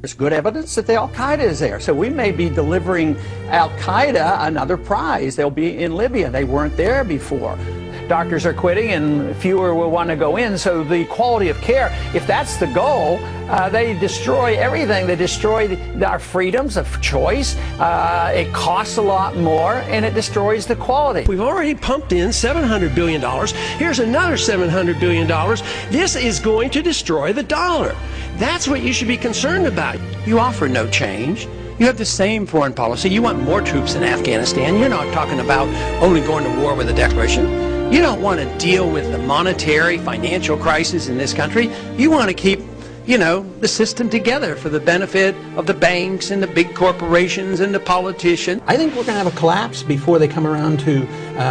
There's good evidence that the Al-Qaeda is there. So we may be delivering Al-Qaeda another prize. They'll be in Libya. They weren't there before. Doctors are quitting and fewer will want to go in. So the quality of care, if that's the goal, they destroy everything. They destroy our freedoms of choice. It costs a lot more, and it destroys the quality. We've already pumped in $700 billion. Here's another $700 billion. This is going to destroy the dollar. That's what you should be concerned about. You offer no change. You have the same foreign policy. You want more troops in Afghanistan. You're not talking about only going to war with a declaration. You don't want to deal with the monetary, financial crisis in this country. You want to keep, the system together for the benefit of the banks and the big corporations and the politicians. I think we're going to have a collapse before they come around to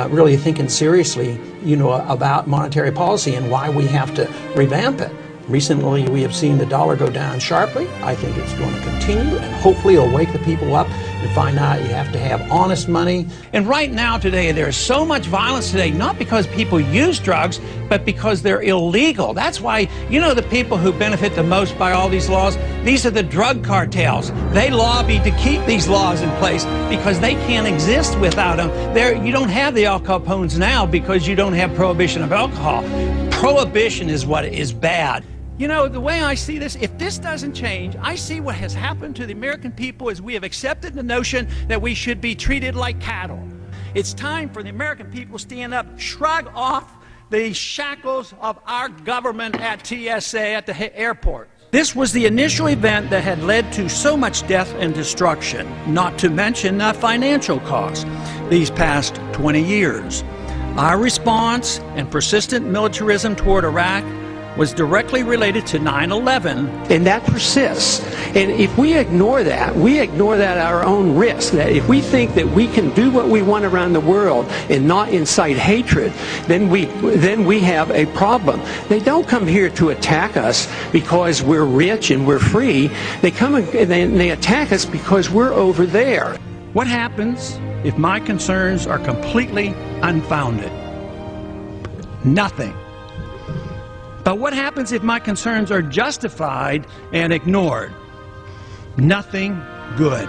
really thinking seriously, about monetary policy and why we have to revamp it. Recently, we have seen the dollar go down sharply. I think it's going to continue, and hopefully it'll wake the people up and find out you have to have honest money. And right now, today, there's so much violence today, not because people use drugs, but because they're illegal. That's why, the people who benefit the most by all these laws, these are the drug cartels. They lobby to keep these laws in place because they can't exist without them. You don't have the Al Capones now because you don't have prohibition of alcohol. Prohibition is what is bad. The way I see this, if this doesn't change, I see what has happened to the American people is we have accepted the notion that we should be treated like cattle. It's time for the American people to stand up, shrug off the shackles of our government at TSA, at the airport. This was the initial event that had led to so much death and destruction, not to mention the financial costs these past 20 years. Our response and persistent militarism toward Iraq was directly related to 9/11. And that persists. And if we ignore that at our own risk. That if we think that we can do what we want around the world and not incite hatred, then we have a problem. They don't come here to attack us because we're rich and we're free. They come and they attack us because we're over there. What happens if my concerns are completely unfounded? Nothing. But what happens if my concerns are justified and ignored? Nothing good.